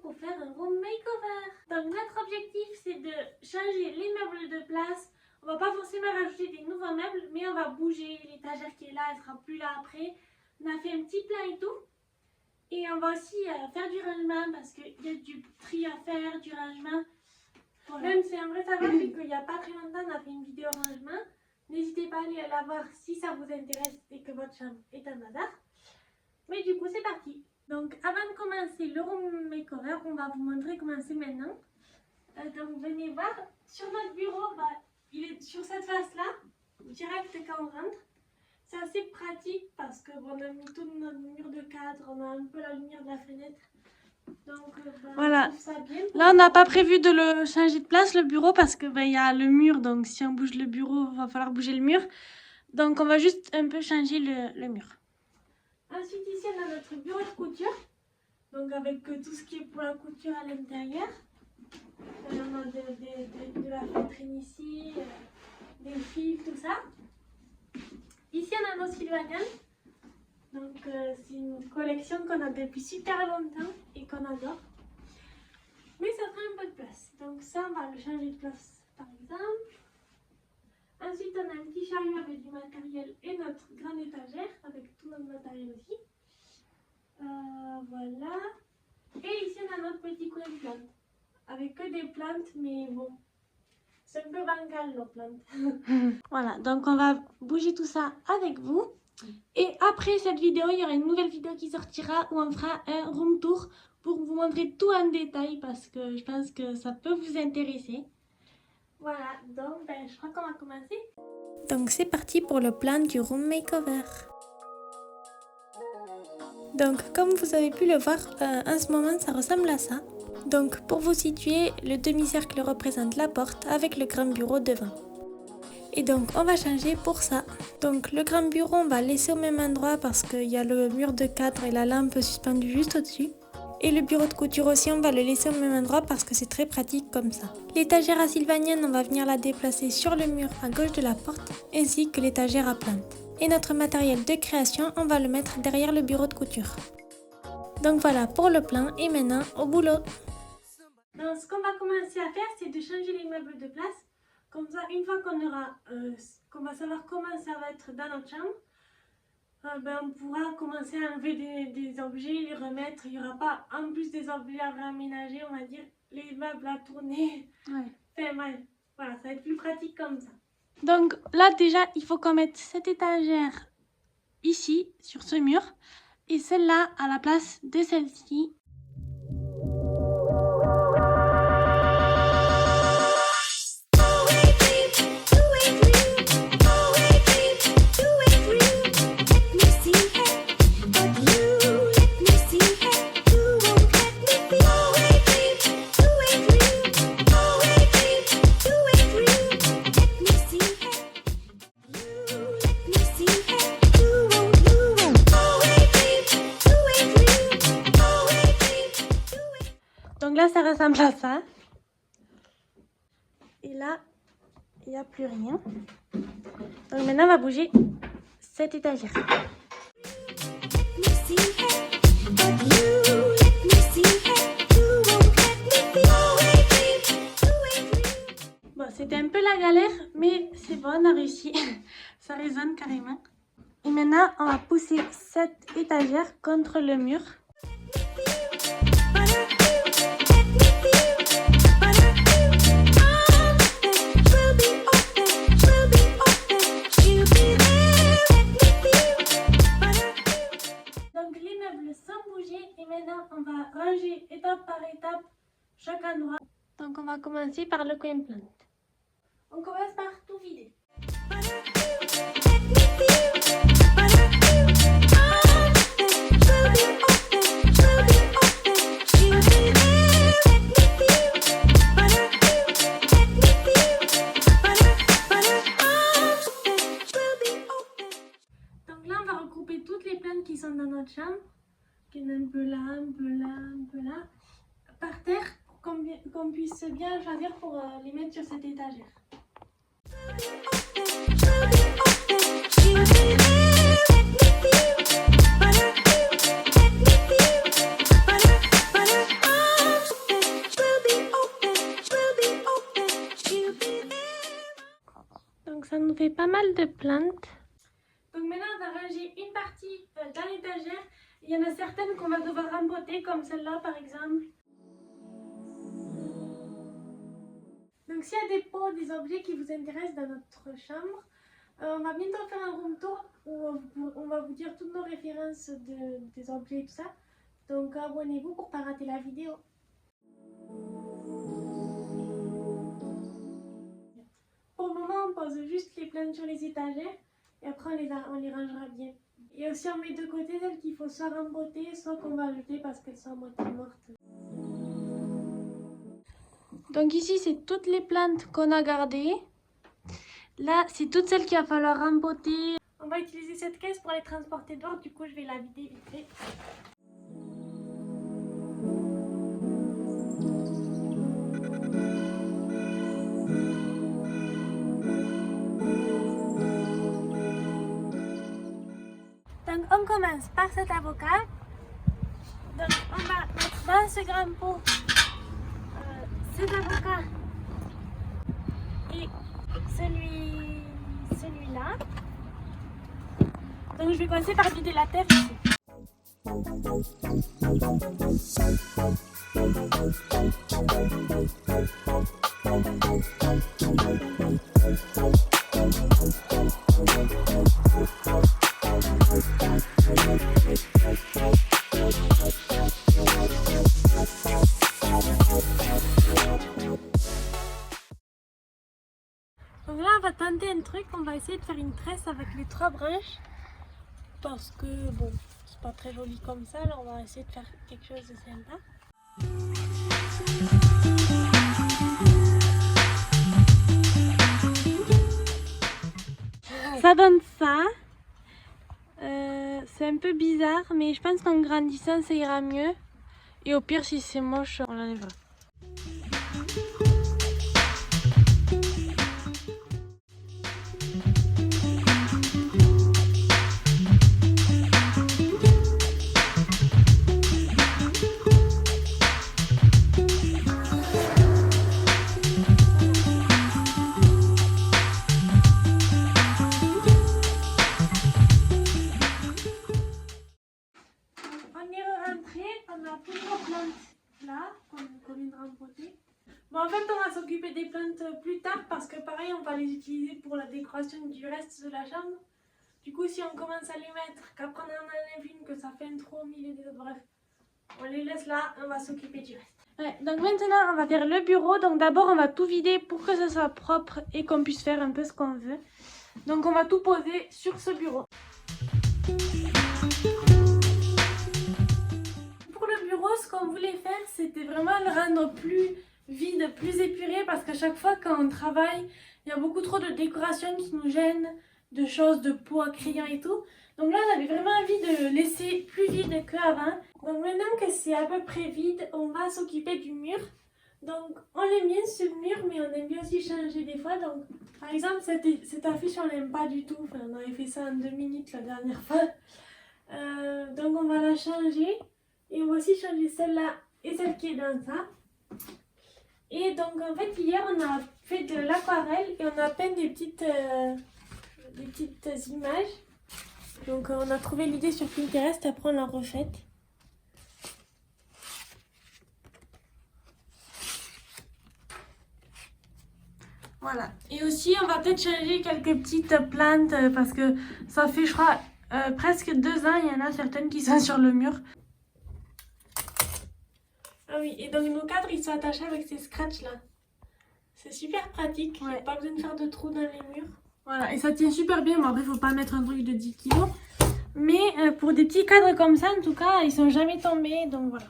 pour faire un room makeover. Donc notre objectif c'est de changer les meubles de place. On va pas forcément rajouter des nouveaux meubles, mais on va bouger l'étagère qui est là, elle sera plus là après. On a fait un petit plan et tout. Et on va aussi faire du rangement parce qu'il y a du tri à faire, du rangement. Voilà. Même c'est un vrai savoir vu qu'il n'y a pas très longtemps on a fait une vidéo rangement. N'hésitez pas à aller la voir si ça vous intéresse et que votre chambre est un bazar. Mais du coup c'est parti. Donc avant de commencer le room makeover, on va vous montrer comment c'est maintenant. Donc venez voir, sur notre bureau, il est sur cette face là, direct quand on rentre. C'est assez pratique parce que on a mis tout notre mur de cadre, on a un peu la lumière de la fenêtre. Donc voilà. On trouve ça bien. Là on n'a pas prévu de le changer de place le bureau parce que y a le mur, donc si on bouge le bureau, il va falloir bouger le mur. Donc on va juste un peu changer le mur. Ensuite ici on a notre bureau de couture. Donc avec tout ce qui est pour la couture à l'intérieur. On a de la feutrine ici, des fils, tout ça. Ici on a nos Sylvanian. Donc c'est une collection qu'on a depuis super longtemps et qu'on adore. Mais ça prend un peu de place. Donc ça on va le changer de place par exemple. Ensuite on a un petit chariot avec du matériel et notre grande étagère avec tout notre matériel aussi. Voilà. Et ici on a notre petit coin de plantes. Avec que des plantes, mais bon, c'est un peu bancal nos plantes. Voilà, donc on va bouger tout ça avec vous. Et après cette vidéo, il y aura une nouvelle vidéo qui sortira où on fera un room tour pour vous montrer tout en détail parce que je pense que ça peut vous intéresser. Voilà, donc je crois qu'on va commencer. Donc c'est parti pour le plan du room makeover. Donc comme vous avez pu le voir, en ce moment ça ressemble à ça. Donc pour vous situer, le demi-cercle représente la porte avec le grand bureau devant. Et donc on va changer pour ça. Donc le grand bureau on va laisser au même endroit parce qu'il y a le mur de cadre et la lampe suspendue juste au-dessus. Et le bureau de couture aussi on va le laisser au même endroit parce que c'est très pratique comme ça. L'étagère à sylvanienne on va venir la déplacer sur le mur à gauche de la porte ainsi que l'étagère à plantes. Et notre matériel de création on va le mettre derrière le bureau de couture. Donc voilà pour le plan et maintenant au boulot. Donc, ce qu'on va commencer à faire, c'est de changer les meubles de place. Comme ça, une fois qu'on va savoir comment ça va être dans notre chambre, on pourra commencer à enlever des objets, les remettre. Il n'y aura pas, en plus des objets à réaménager, on va dire, les meubles à tourner. Ouais. Enfin, ouais. Voilà, ça va être plus pratique comme ça. Donc là, déjà, il faut qu'on mette cette étagère ici, sur ce mur, et celle-là à la place de celle-ci. Donc là, ça ressemble à ça. Et là, il n'y a plus rien. Donc maintenant, on va bouger cette étagère. Bon, c'était un peu la galère, mais c'est bon, on a réussi. Ça résonne carrément. Et maintenant, on va pousser cette étagère contre le mur. Et maintenant, on va ranger étape par étape chaque endroit. Donc, on va commencer par le coin plante. On commence par tout vider. Donc là, on va regrouper toutes les plantes qui sont dans notre chambre. Il y en a un peu là, un peu là, un peu là, par terre, pour qu'on puisse bien choisir pour les mettre sur cette étagère. mal de plantes. Donc maintenant on va ranger une partie dans l'étagère. Il y en a certaines qu'on va devoir rempoter, comme celle-là par exemple. Donc s'il y a des pots, des objets qui vous intéressent dans notre chambre, on va bientôt faire un room tour où on va vous dire toutes nos références des objets et tout ça. Donc abonnez-vous pour ne pas rater la vidéo. Pour le moment, on pose juste les plantes sur les étagères et après on les rangera bien. Et aussi on met de côté celles qu'il faut soit rempoter, soit qu'on va jeter parce qu'elles sont à moitié mortes. Donc ici c'est toutes les plantes qu'on a gardées. Là c'est toutes celles qu'il va falloir rempoter. On va utiliser cette caisse pour les transporter dehors, du coup je vais la vider vite fait. Donc on commence par cet avocat. Donc on va mettre dans ce grand pot cet avocat et celui-là. Donc je vais commencer par vider la terre ici. Donc là on va tenter un truc, on va essayer de faire une tresse avec les 3 branches. Parce que bon, c'est pas très joli comme ça, alors on va essayer de faire quelque chose de sympa. Ça donne ça. C'est un peu bizarre, mais je pense qu'en grandissant ça ira mieux. Et au pire, si c'est moche, on l'enlèvera. On a toutes nos plantes là, qu'on vient de rempoter. Bon, en fait, on va s'occuper des plantes plus tard parce que pareil, on va les utiliser pour la décoration du reste de la chambre. Du coup, si on commence à les mettre, qu'après on en enlève une, que ça fait un trou au milieu des autres, bref, on les laisse là, on va s'occuper du reste. Ouais, donc maintenant, on va faire le bureau. Donc d'abord, on va tout vider pour que ça soit propre et qu'on puisse faire un peu ce qu'on veut. Donc on va tout poser sur ce bureau. Ce qu'on voulait faire, c'était vraiment le rendre plus vide, plus épuré, parce qu'à chaque fois quand on travaille, il y a beaucoup trop de décorations qui nous gênent, de choses, de pots à crayon et tout. Donc là, on avait vraiment envie de laisser plus vide qu'avant. Donc maintenant que c'est à peu près vide, on va s'occuper du mur. Donc on aime bien ce mur, mais on aime bien aussi changer des fois. Donc par exemple, cette affiche, on l'aime pas du tout. Enfin, on avait fait ça en 2 minutes la dernière fois. Donc on va la changer. Et on va aussi changer celle-là et celle qui est dans ça. Et donc en fait hier on a fait de l'aquarelle et on a peint des petites images. Donc on a trouvé l'idée sur Pinterest, après on l'a refaite. Voilà. Et aussi on va peut-être changer quelques petites plantes parce que ça fait je crois presque 2 ans, il y en a certaines qui sont sur le mur. Ah oui, et donc nos cadres ils sont attachés avec ces scratchs là. C'est super pratique, ouais. Il n'y a pas besoin de faire de trous dans les murs. Voilà, et ça tient super bien. Bon, après, il ne faut pas mettre un truc de 10 kg. Mais pour des petits cadres comme ça, en tout cas, ils sont jamais tombés. Donc voilà.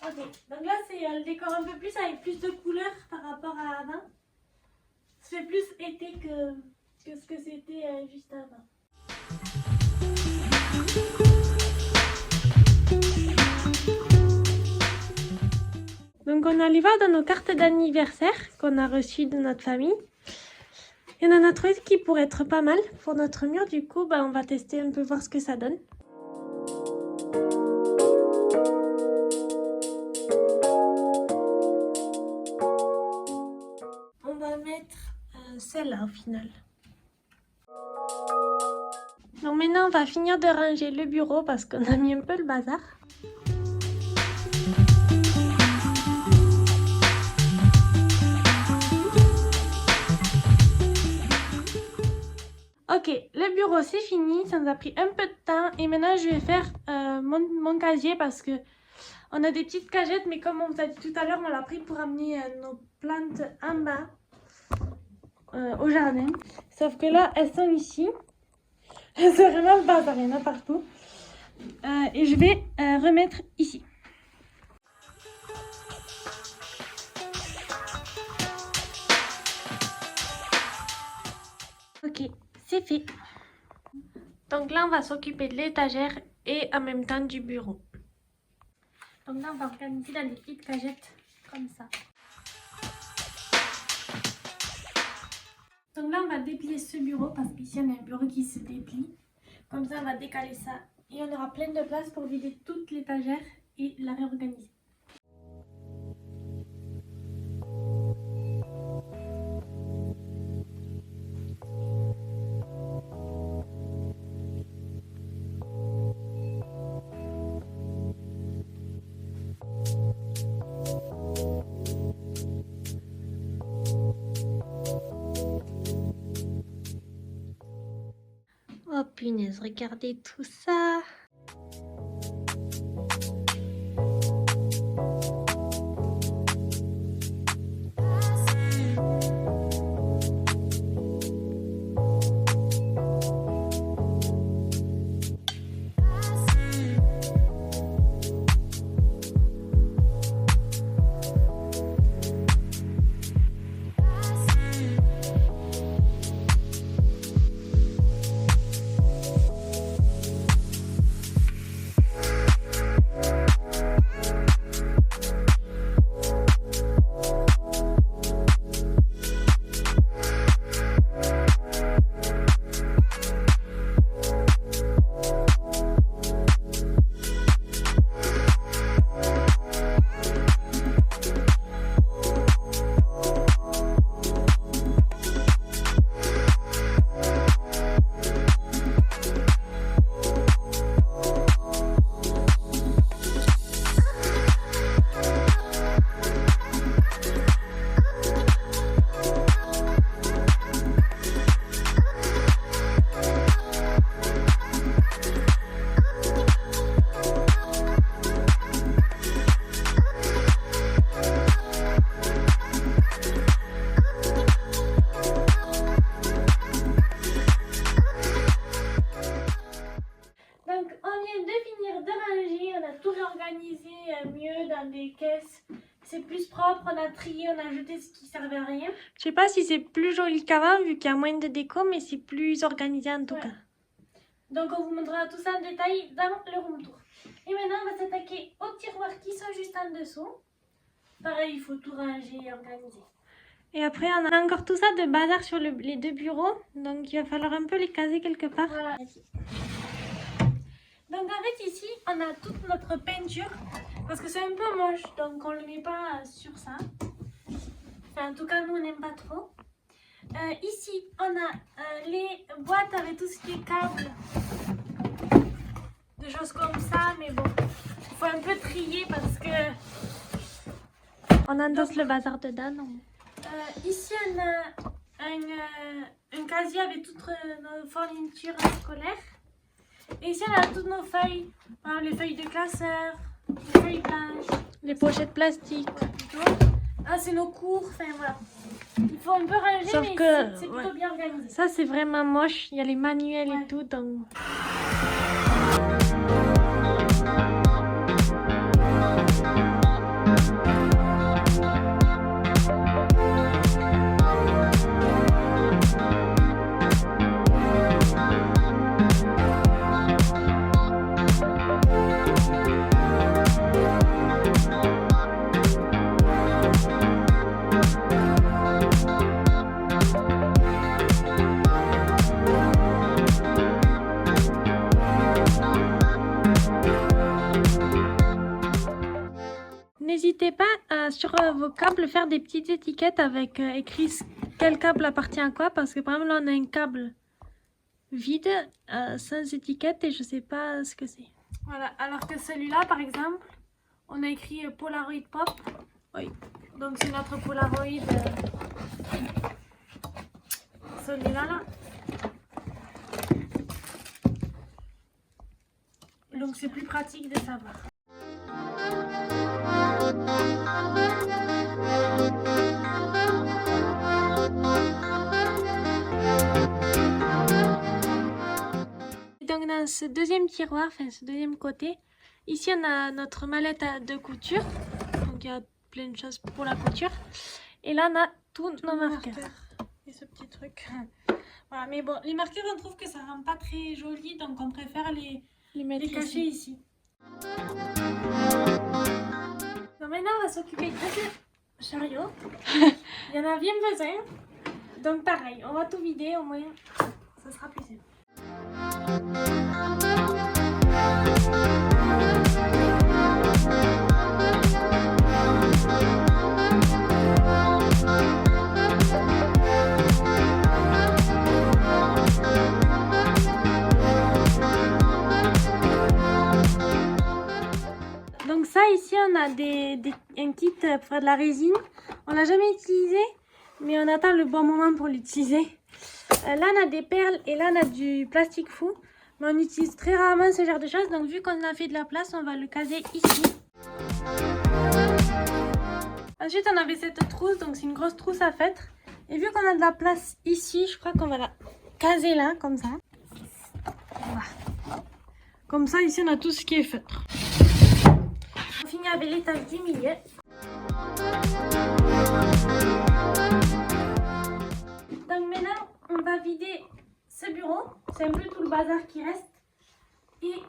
Ok, donc là c'est le décor un peu plus avec plus de couleurs par rapport à avant. C'est plus été que ce que c'était juste avant. Donc on allait voir dans nos cartes d'anniversaire qu'on a reçues de notre famille. Et on en a trouvé qui pourrait être pas mal pour notre mur. Du coup, on va tester un peu, voir ce que ça donne. On va mettre celle-là au final. Donc maintenant, on va finir de ranger le bureau parce qu'on a mis un peu le bazar. Ok, le bureau c'est fini, ça nous a pris un peu de temps et maintenant je vais faire mon casier parce que on a des petites cagettes mais comme on vous a dit tout à l'heure, on l'a pris pour amener nos plantes en bas au jardin. Sauf que là, elles sont ici. C'est vraiment le bazar, il y en a partout. Et je vais remettre ici. Ok, c'est fait. Donc là, on va s'occuper de l'étagère et en même temps du bureau. Donc là, on va organiser dans des petites cagettes comme ça. Donc là, on va déplier ce bureau parce qu'ici, on a un bureau qui se déplie. Comme ça, on va décaler ça et on aura plein de place pour vider toute l'étagère et la réorganiser. Oh punaise, regardez tout ça. Mieux dans des caisses, c'est plus propre, on a trié, on a jeté ce qui servait à rien. Je sais pas si c'est plus joli qu'avant vu qu'il y a moins de déco, mais c'est plus organisé en tout cas. Donc on vous montrera tout ça en détail dans le room tour. Et maintenant on va s'attaquer aux tiroirs qui sont juste en dessous. Pareil, il faut tout ranger et organiser. Et après on a encore tout ça de bazar sur les deux bureaux, donc il va falloir un peu les caser quelque part. Voilà. Donc en fait ici on a toute notre peinture parce que c'est un peu moche donc on ne le met pas sur ça. Enfin, en tout cas nous on n'aime pas trop. Ici on a les boîtes avec tout ce qui est câble, des choses comme ça, mais bon il faut un peu trier parce que on endosse le bazar dedans. Donc. Ici on a un casier avec toutes nos fournitures scolaires. Et ici on a toutes nos feuilles, les feuilles de classeur, les feuilles blanches, les pochettes plastiques. Ah, c'est nos cours, enfin voilà. Il faut un peu ranger, sauf mais que c'est plutôt bien organisé. Ça c'est vraiment moche, il y a les manuels et tout. Donc... N'hésitez pas sur vos câbles faire des petites étiquettes avec écrit quel câble appartient à quoi, parce que par exemple là on a un câble vide sans étiquette et je sais pas ce que c'est. Voilà, alors que celui-là par exemple, on a écrit Polaroid Pop. Oui. Donc c'est notre Polaroid. Celui-là là. Donc c'est plus pratique de savoir. Donc dans ce deuxième tiroir, enfin ce deuxième côté, ici on a notre mallette de couture. Donc il y a plein de choses pour la couture. Et là on a tous nos marqueurs. Et ce petit truc. Voilà, mais bon, les marqueurs on trouve que ça rend pas très joli, donc on préfère les cacher ici. Donc maintenant on va s'occuper de ce chariot. Il y en a bien besoin. Donc pareil, on va tout vider, au moins ça sera plus simple. Donc ça ici on a un kit pour faire de la résine. On l'a jamais utilisé, mais on attend le bon moment pour l'utiliser. Là on a des perles et là on a du plastique fou. Mais on utilise très rarement ce genre de choses, donc vu qu'on a fait de la place, on va le caser ici. Ensuite on avait cette trousse, donc c'est une grosse trousse à feutre. Et vu qu'on a de la place ici, je crois qu'on va la caser là, comme ça. Voilà. Comme ça ici on a tout ce qui est feutre. On finit avec l'étage du milieu. Donc maintenant, on va vider ce bureau. C'est un peu tout le bazar qui reste. Et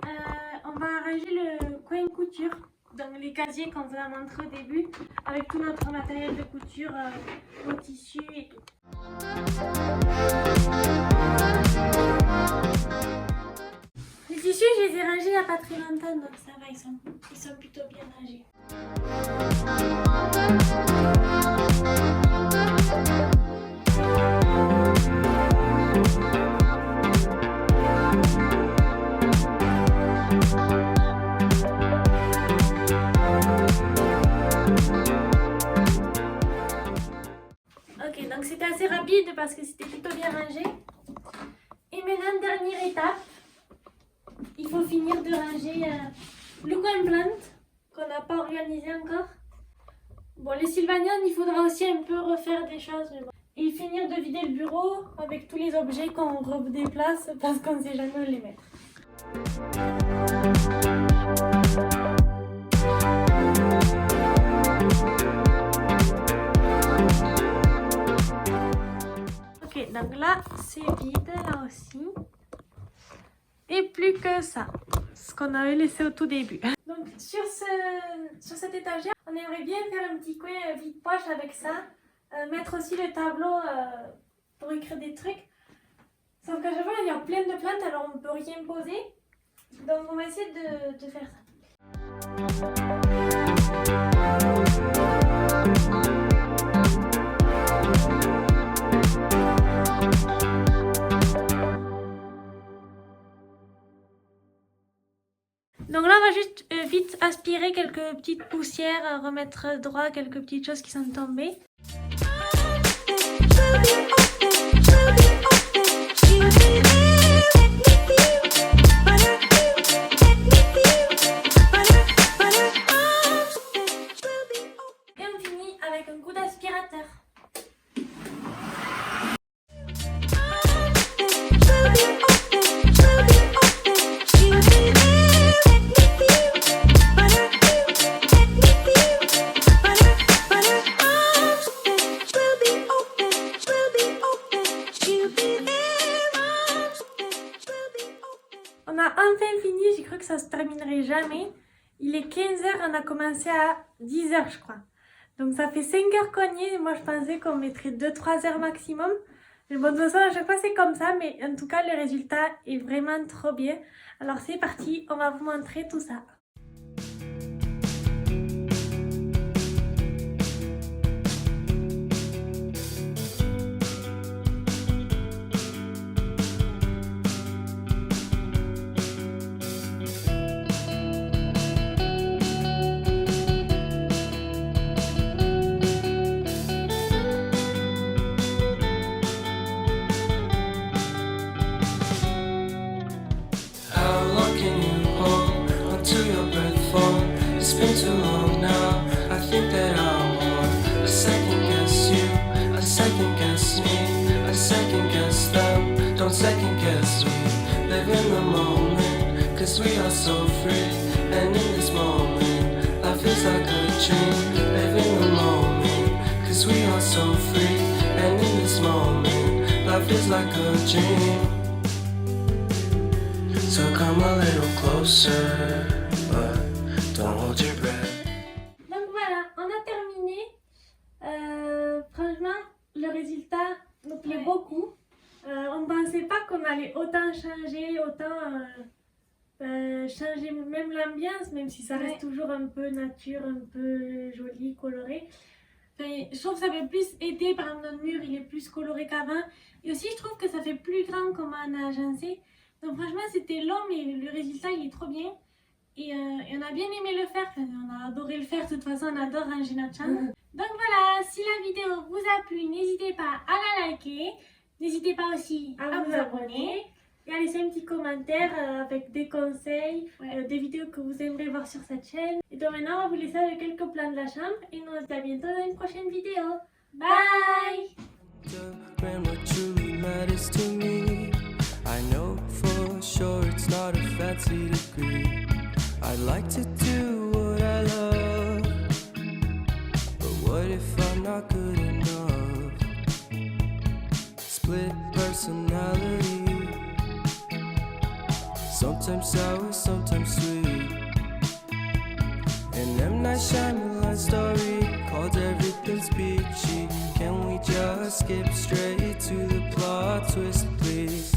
on va arranger le coin couture. Donc les casiers qu'on vous a montré au début. Avec tout notre matériel de couture, nos tissus et tout. Les tissus, je les ai rangés il n'y a pas très longtemps, donc ça va, ils sont plutôt bien rangés. Ok, donc c'était assez rapide parce que c'était plutôt bien rangé. Et maintenant, dernière étape. Il faut finir de ranger le coin plante qu'on n'a pas organisé encore. Bon, les sylvaniennes, il faudra aussi un peu refaire des choses. Mais bon. Et finir de vider le bureau avec tous les objets qu'on redéplace parce qu'on ne sait jamais où les mettre. Ok, donc là c'est vide, là aussi. Et plus que ça, ce qu'on avait laissé au tout début. Donc sur cette étagère, on aimerait bien faire un petit coin vide-poche avec ça. Mettre aussi le tableau pour écrire des trucs. Sauf qu'à chaque fois il y a plein de plantes, alors on ne peut rien poser. Donc on va essayer de faire ça. Donc là on va juste vite aspirer quelques petites poussières, remettre droit quelques petites choses qui sont tombées. Et on finit avec un coup d'aspirateur. On a enfin fini, j'ai cru que ça se terminerait jamais. Il est 15 h, on a commencé à 10 h je crois. Donc ça fait 5 heures qu'on y est. Moi je pensais qu'on mettrait 2-3 heures maximum. Mais bon, de toute façon à chaque fois c'est comme ça. Mais en tout cas le résultat est vraiment trop bien. Alors c'est parti, on va vous montrer tout ça. second guess. We live in the moment, cause we are so free. And in this moment, life is like a dream. Live in the moment, cause we are so free. And in this moment, life is like a dream. So come a little closer, but don't hold your breath. Donc voilà, on a terminé. Franchement, le résultat nous plaît beaucoup. On ne pensait pas qu'on allait autant changer, changer même l'ambiance, même si ça reste toujours un peu nature, un peu joli, coloré. Enfin, je trouve que ça fait plus été, par exemple notre mur il est plus coloré qu'avant. Et aussi je trouve que ça fait plus grand comme on a agencé. Donc franchement c'était long mais le résultat il est trop bien. Et on a bien aimé le faire, enfin, on a adoré le faire, de toute façon on adore ranger notre chambre. Donc voilà, si la vidéo vous a plu, n'hésitez pas à la liker. N'hésitez pas aussi à vous abonner et à laisser un petit commentaire avec des conseils, des vidéos que vous aimeriez voir sur cette chaîne. Et donc maintenant, on va vous laisser avec quelques plans de la chambre et nous on se dit à bientôt dans une prochaine vidéo. Bye! When what truly matters to me, I know for sure it's not a fancy degree. I'd like to do what I love, but what if I'm not good enough? Split personality, sometimes sour, sometimes sweet. An M. Night Shyamalan story called Everything's Peachy. Can we just skip straight to the plot twist, please?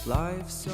Life's